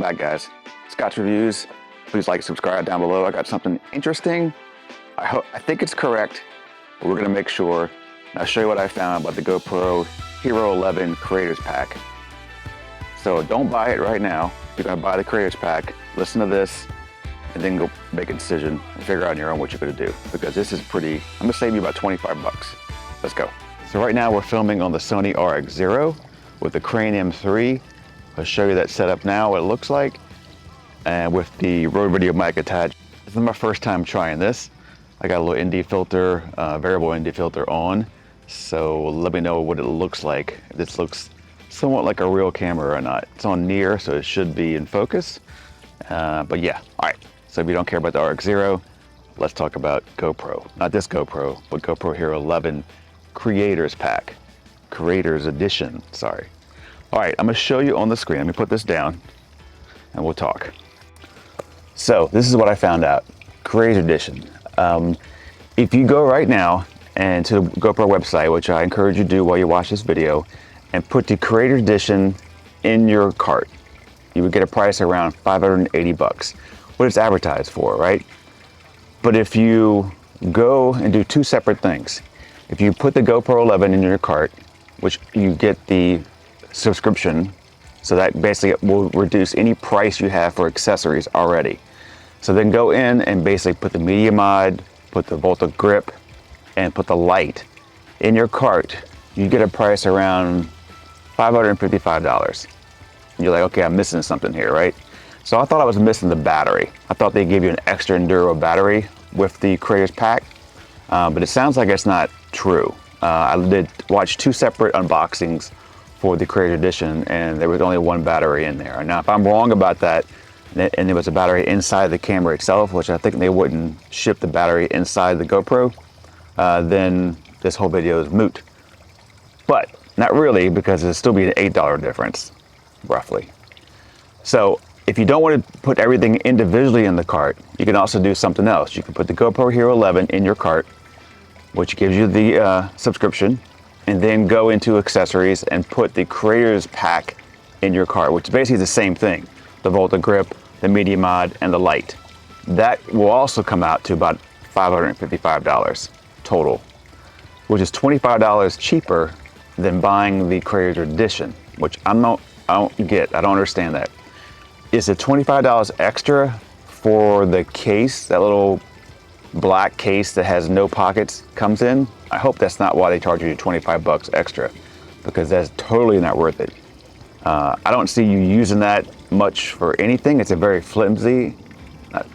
back, guys. Scotch Reviews. Please like, subscribe down below. I got something interesting. I think it's correct, but we're gonna make sure. And I'll show you what I found about the GoPro Hero 11 Creators Pack. So don't buy it right now. You're gonna buy the Creators Pack, listen to this, and then go make a decision and figure out on your own what you're gonna do. Because this is pretty, I'm gonna save you about 25 bucks. Let's go. So right now we're filming on the Sony RX0 with the Crane M3. I'll show you that setup now, what it looks like, and with the Rode Video mic attached. This is my first time trying this. I got a little ND filter, variable ND filter on, so let me know what it looks like. This looks somewhat like a real camera or not. It's on near, so it should be in focus, but yeah, all right. So if you don't care about the RX0, let's talk about GoPro. Not this GoPro, but GoPro Hero 11 Creators Pack, Creators Edition, sorry. All right, I'm gonna show you on the screen. Let me put this down and we'll talk. So this is what I found out, Creators Edition. If you go right now and to the GoPro website, which I encourage you to do while you watch this video, and put the Creators Edition in your cart, you would get a price around 580 bucks. What it's advertised for, right? But if you go and do two separate things, if you put the GoPro 11 in your cart, which you get the subscription, so that basically will reduce any price you have for accessories already. So then go in and basically put the media mod, put the Volta grip, and put the light in your cart. You get a price around $555. You're like, okay, I'm missing something here, right? So I thought I was missing the battery. I thought they gave you an extra Enduro battery with the Creators Pack, but it sounds like it's not true. I did watch two separate unboxings for the Creators Edition, and there was only one battery in there. Now, if I'm wrong about that, and there was a battery inside the camera itself, which I think they wouldn't ship the battery inside the GoPro, then this whole video is moot. But not really, because it'll still be an $8 difference, roughly. So if you don't want to put everything individually in the cart, you can also do something else. You can put the GoPro Hero 11 in your cart, which gives you the subscription, and then go into accessories and put the Creators Pack in your cart, which is basically the same thing. The Volta grip, the media mod, and the light. That will also come out to about $555 total, which is $25 cheaper than buying the Creators Edition, which I don't understand that. Is it $25 extra for the case, that little black case that has no pockets comes in? I hope that's not why they charge you 25 bucks extra, because that's totally not worth it. I don't see you using that much for anything. It's a very flimsy,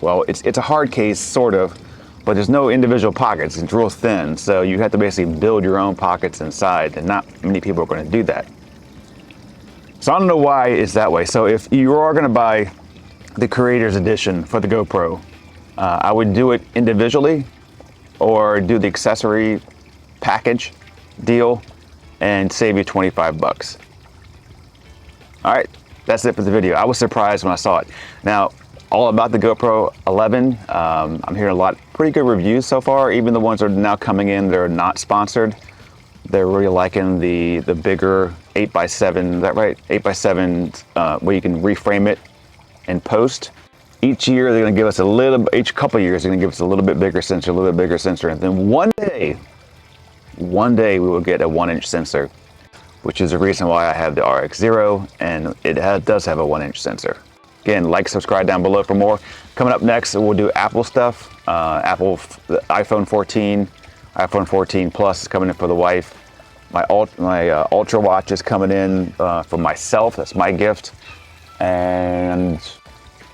well, it's a hard case, sort of, but there's no individual pockets. It's real thin, so you have to basically build your own pockets inside, and not many people are going to do that. So I don't know why it's that way. So if you are going to buy the Creators Edition for the GoPro, I would do it individually or do the accessory package deal and save you 25 bucks. All right, that's it for the video. I was surprised when I saw it. Now, all about the GoPro 11, I'm hearing a lot, pretty good reviews so far, even the ones that are now coming in that are not sponsored. They're really liking the bigger 8x7, is that right? 8x7, where you can reframe it and post. Each year they're gonna give us each couple of years they're gonna give us a little bit bigger sensor, and then one day we will get a 1-inch sensor, which is the reason why I have the RX0, and it does have a 1-inch sensor. Again, like, subscribe down below for more. Coming up next, we'll do Apple stuff. The iPhone 14, iPhone 14 Plus is coming in for the wife. My Ultra Watch is coming in for myself. That's my gift. And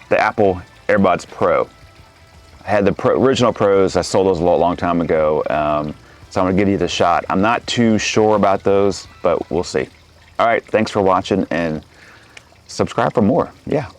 the Apple AirPods Pro. I had the original Pros. I sold those a long time ago. So I'm gonna give you the shot. I'm not too sure about those, but we'll see. All right, thanks for watching, and subscribe for more. Yeah.